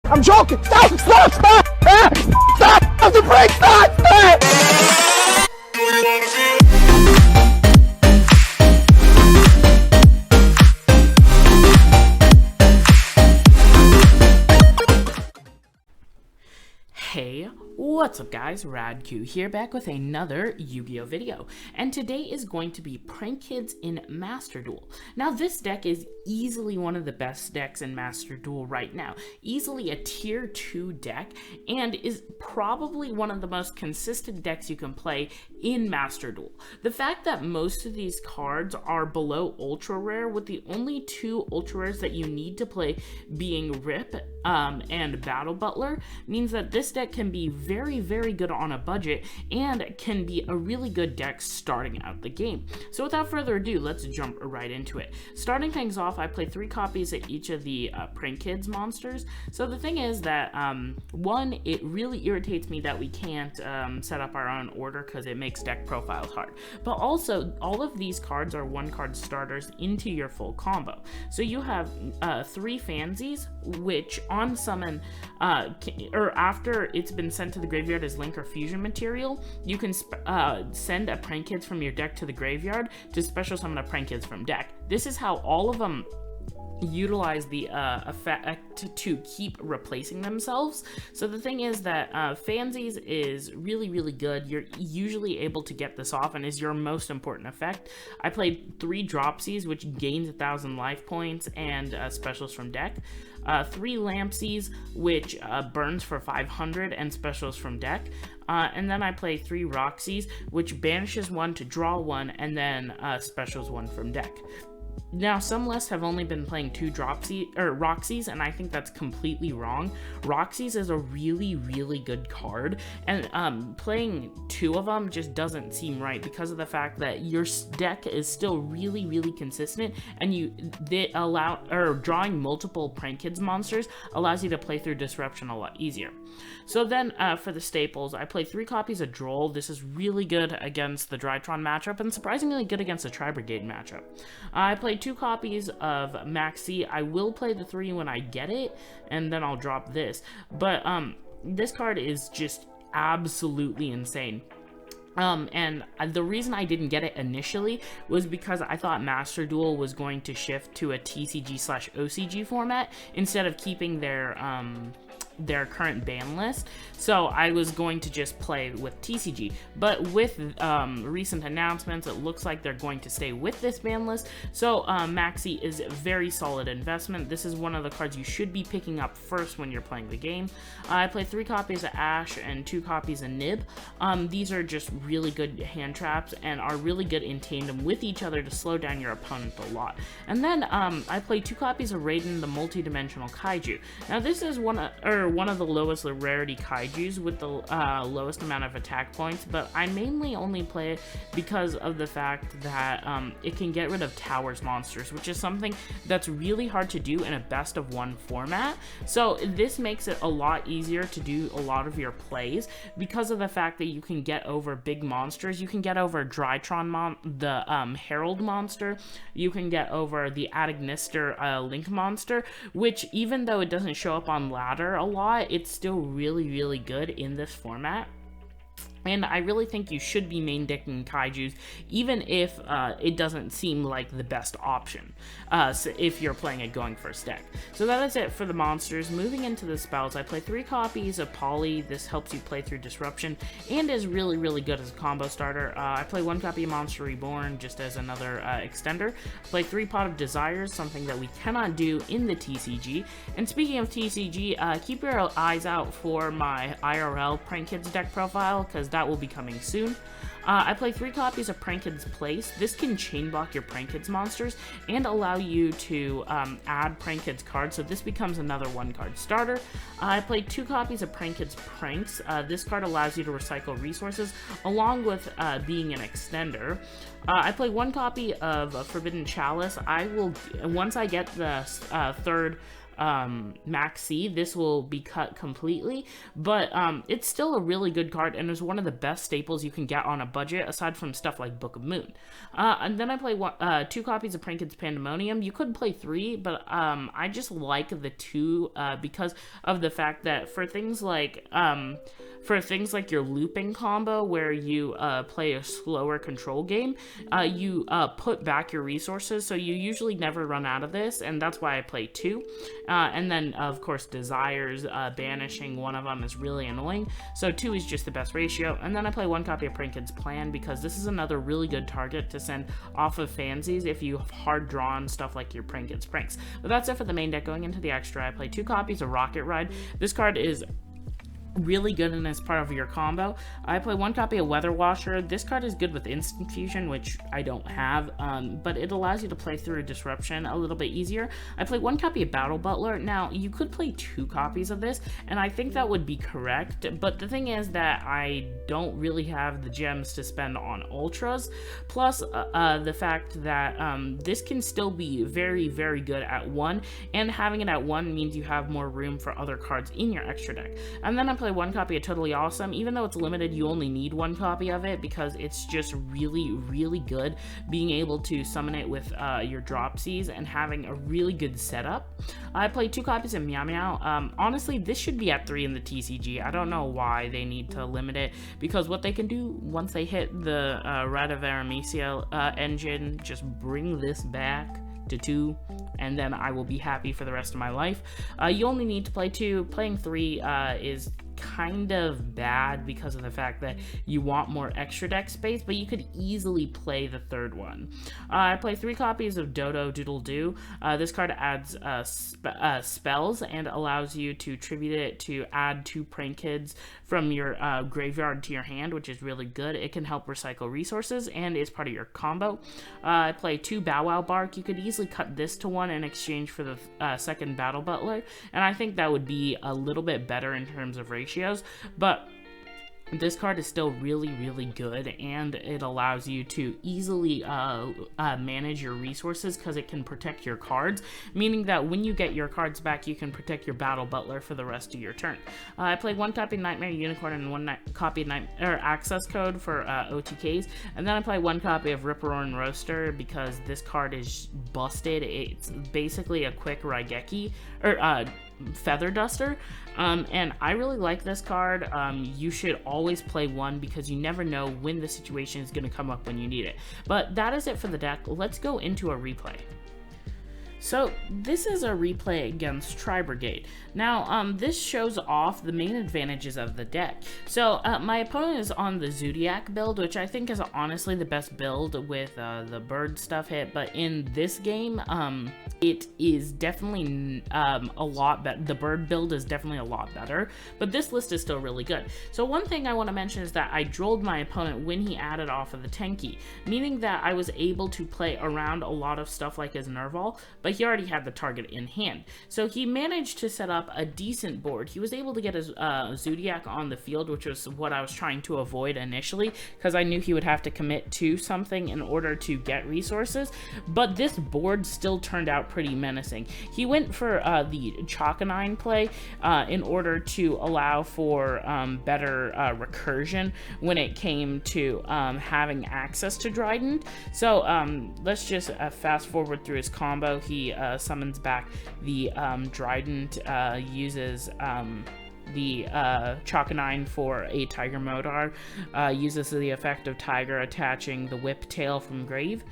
I'm joking. Stop! Stop! Stop! Stop! Stop the break! Stop! Stop! Hey, what's up guys, Radku here, back with another Yu-Gi-Oh video, and today is going to be Prank Kids in Master Duel. Now this deck is easily one of the best decks in Master Duel right now, easily a tier 2 deck, and is probably one of the most consistent decks you can play in Master Duel. The fact that most of these cards are below ultra rare, with the only two ultra rares that you need to play being Rip and Battle Butler, means that this deck can be very, very good on a budget and can be a really good deck starting out the game. So without further ado, let's jump right into it. Starting things off, I play 3 copies of each of the Prank Kids monsters. So the thing is that, one, it really irritates me that we can't set up our own order because it makes deck profiles hard. But also, all of these cards are 1-card starters into your full combo. So you have 3 Fansies, which on summon, or after it's been sent to the graveyard as link or fusion material, you can send a Prank Kids from your deck to the graveyard to special summon a Prank Kids from deck. This is how all of them utilize the effect to keep replacing themselves. So the thing is that Fansies is really, really good. You're usually able to get this off and is your most important effect. I played 3 Dropsies, which gains 1,000 life points and specials from deck. 3 Lampsies, which burns for 500 and specials from deck. And then I play 3 Roxies, which banishes 1 to draw 1 and then specials 1 from deck. Now, some lists have only been playing 2 Roxies, and I think that's completely wrong. Roxies is a really, really good card, and playing 2 of them just doesn't seem right because of the fact that your deck is still really, really consistent, and drawing multiple Prank Kids monsters allows you to play through Disruption a lot easier. So then, for the staples, I play 3 copies of Duel. This is really good against the Drytron matchup, and surprisingly good against the Tri-Brigade matchup. I play 2 copies of Maxi. I will play the 3 when I get it, and then I'll drop this. But this card is just absolutely insane. And the reason I didn't get it initially was because I thought Master Duel was going to shift to a TCG/OCG format instead of keeping their current ban list, so I was going to just play with TCG. But with recent announcements, it looks like they're going to stay with this ban list, so Maxi is a very solid investment. This is one of the cards you should be picking up first when you're playing the game. I play 3 copies of Ash and 2 copies of Nib. These are just really good hand traps and are really good in tandem with each other to slow down your opponent a lot. And then I play 2 copies of Raiden the Multi-Dimensional Kaiju. Now this is one of the lowest rarity kaijus with the lowest amount of attack points, but I mainly only play it because of the fact that it can get rid of Towers monsters, which is something that's really hard to do in a best of 1 format. So this makes it a lot easier to do a lot of your plays because of the fact that you can get over big monsters. You can get over Drytron, the Herald monster. You can get over the Adagnister Link monster, which even though it doesn't show up on ladder a lot, it's still really, really good in this format. And I really think you should be main decking Kaijus, even if it doesn't seem like the best option, so if you're playing a going first deck. So that is it for the monsters. Moving into the spells, I play 3 copies of Poly. This helps you play through Disruption and is really, really good as a combo starter. I play 1 copy of Monster Reborn just as another extender. I play 3 Pot of Desires, something that we cannot do in the TCG. And speaking of TCG, keep your eyes out for my IRL Prank Kids deck profile, because that will be coming soon. I play 3 copies of Prank Kids Place. This can chain block your Prank Kids monsters and allow you to add Prank Kids cards, so this becomes another 1-card starter. I play 2 copies of Prank Kids Pranks. This card allows you to recycle resources along with being an extender. I play 1 copy of Forbidden Chalice. I will, once I get the 3rd Max C, this will be cut completely, but it's still a really good card and is one of the best staples you can get on a budget, aside from stuff like Book of Moon. And then I play 2 copies of Prankid's Pandemonium. You could play 3, but I just like the 2 because of the fact that for things like your looping combo, where you play a slower control game, you put back your resources, so you usually never run out of this, and that's why I play 2. And then, of course, Desires, banishing one of them is really annoying, so 2 is just the best ratio. And then I play 1 copy of Prankid's Plan, because this is another really good target to send off of fansies if you have hard-drawn stuff like your Prankid's Pranks. But that's it for the main deck. Going into the extra, I play 2 copies of Rocket Ride. This card is really good and as part of your combo. I play 1 copy of Weather Washer. This card is good with instant fusion, which I don't have, but it allows you to play through Disruption a little bit easier. I play 1 copy of Battle Butler. Now, you could play 2 copies of this, and I think that would be correct, but the thing is that I don't really have the gems to spend on Ultras, plus the fact that this can still be very, very good at 1, and having it at 1 means you have more room for other cards in your extra deck. And then I play 1 copy of Totally Awesome. Even though it's limited, you only need 1 copy of it because it's just really, really good being able to summon it with your Dropsies and having a really good setup. I play 2 copies of Meow Meow. Honestly, this should be at 3 in the TCG. I don't know why they need to limit it, because what they can do once they hit the Rata Varamesia engine, just bring this back to 2, and then I will be happy for the rest of my life. You only need to play 2. Playing 3 is kind of bad because of the fact that you want more extra deck space, but you could easily play the 3rd one. I play 3 copies of Dodo Doodle Doo. This card adds spells and allows you to tribute it to add 2 Prankids from your graveyard to your hand, which is really good. It can help recycle resources and is part of your combo. I play 2 Bow Wow Bark. You could easily cut this to 1 in exchange for the 2nd Battle Butler, and I think that would be a little bit better in terms of ratios, but this card is still really, really good, and it allows you to easily manage your resources because it can protect your cards, meaning that when you get your cards back, you can protect your Battle Butler for the rest of your turn. I played 1 copy of Nightmare Unicorn and 1 copy of Access Code for OTKs, and then I play 1 copy of Ripperoarin Roaster because this card is busted. It's basically a quick Raigeki, or Feather Duster, and I really like this card. You should always play 1 because you never know when the situation is going to come up when you need it. But that is it for the deck. Let's go into a replay. So this is a replay against Tri-Brigade. Now, this shows off the main advantages of the deck. So my opponent is on the Zodiac build, which I think is honestly the best build with the bird stuff hit, but in this game, it is definitely a lot better. The bird build is definitely a lot better, but this list is still really good. So one thing I want to mention is that I drolled my opponent when he added off of the Tenki, meaning that I was able to play around a lot of stuff like his Nerval, but he already had the target in hand. So he managed to set up a decent board. He was able to get his Zodiac on the field, which was what I was trying to avoid initially, because I knew he would have to commit to something in order to get resources, but this board still turned out pretty menacing. He went for the Chakanine play in order to allow for better recursion when it came to having access to Dryden. So let's just fast forward through his combo. He summons back the Dryden, uses the Chakanine for a Tiger Modar, uses the effect of Tiger attaching the Whip Tail from Grave,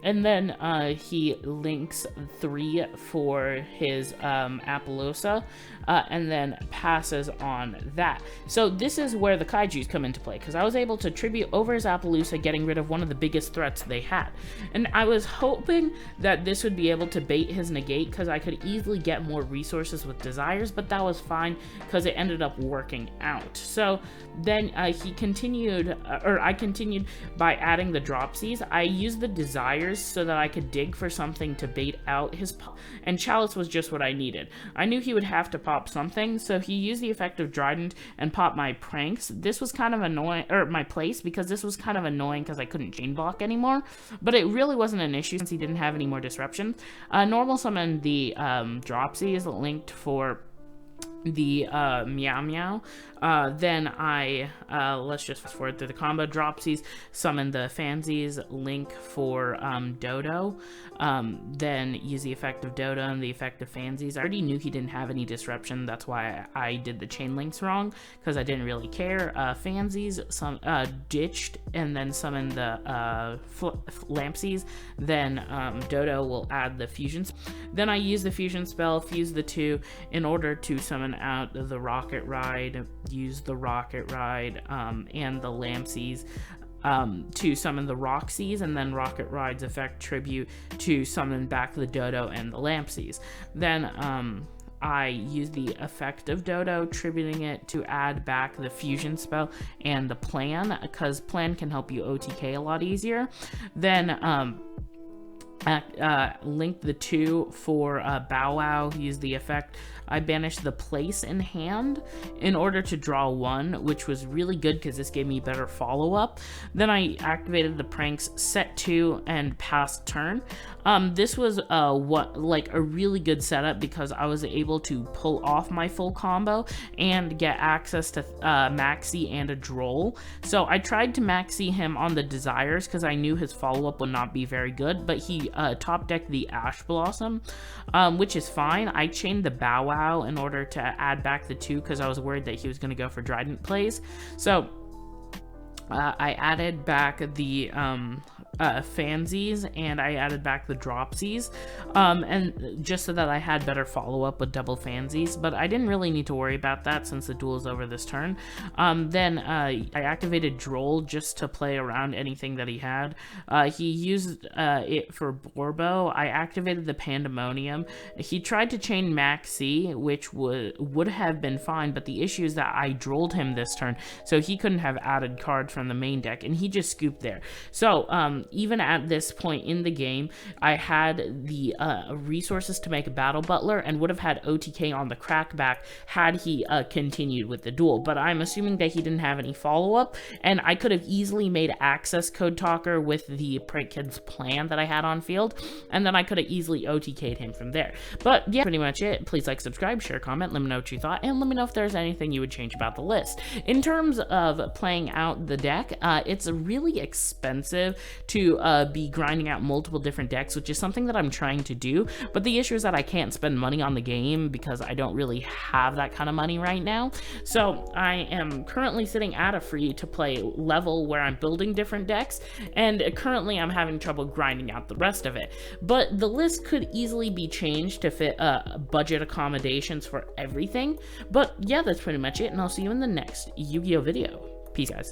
and then he links 3 for his Appaloosa, and then passes on that. So this is where the Kaijus come into play, because I was able to tribute over his Appaloosa, getting rid of one of the biggest threats they had. And I was hoping that this would be able to bait his negate, because I could easily get more resources with Desires, but that was fine, because it ended up working out. So then he continued, or I continued by adding the Dropsies. I used the Desires so that I could dig for something to bait out his and Chalice was just what I needed. I knew he would have to pop drop something. So he used the effect of Trident and popped my pranks. This was kind of annoying, or my place, because this was kind of annoying because I couldn't chain block anymore. But it really wasn't an issue since he didn't have any more disruption. Normal summon the Dropsy is linked for the Meow Meow. Then I let's just fast forward through the combo. Dropsies, summon the Fansies, link for Dodo, then use the effect of Dodo and the effect of Fansies. I already knew he didn't have any disruption, that's why I did the chain links wrong, because I didn't really care. Fansies ditched and then summon the Lampsies, then Dodo will add the fusion. Then I use the fusion spell, fuse the two in order to summon out the Rocket Ride, use the Rocket Ride and the Lampsies to summon the Roxies, and then Rocket Ride's effect tribute to summon back the Dodo and the Lampsies. Then I use the effect of Dodo, tributing it to add back the fusion spell and the plan, because plan can help you OTK a lot easier. Then link the two for Bow Wow, use the effect. I banished the place in hand in order to draw one, which was really good because this gave me better follow-up. Then I activated the pranks, set 2, and passed turn. This was a really good setup because I was able to pull off my full combo and get access to Maxi and a Droll. So I tried to Maxi him on the Desires because I knew his follow-up would not be very good, but he top decked the Ash Blossom, which is fine. I chained the Bow Wow in order to add back the 2 because I was worried that he was going to go for Trident plays. So I added back the Fansies and I added back the Dropsies, and just so that I had better follow-up with double Fansies, but I didn't really need to worry about that since the duel is over this turn. Then I activated Droll just to play around anything that he had. He used it for Borbo. I activated the Pandemonium. He tried to chain Maxi, which would have been fine, but the issue is that I Drolled him this turn, so he couldn't have added cards from the main deck, and he just scooped there. So even at this point in the game, I had the resources to make a Battle Butler and would have had OTK on the Crackback had he continued with the duel, but I'm assuming that he didn't have any follow-up, and I could have easily made Access Code Talker with the Prank Kids plan that I had on field, and then I could have easily OTK'd him from there. But yeah, pretty much it. Please like, subscribe, share, comment, let me know what you thought, and let me know if there's anything you would change about the list. In terms of playing out the deck, it's really expensive to be grinding out multiple different decks, which is something that I'm trying to do, but the issue is that I can't spend money on the game because I don't really have that kind of money right now. So I am currently sitting at a free to play level where I'm building different decks, and currently I'm having trouble grinding out the rest of it. But the list could easily be changed to fit budget accommodations for everything. But yeah, that's pretty much it, and I'll see you in the next Yu-Gi-Oh video. Peace, guys.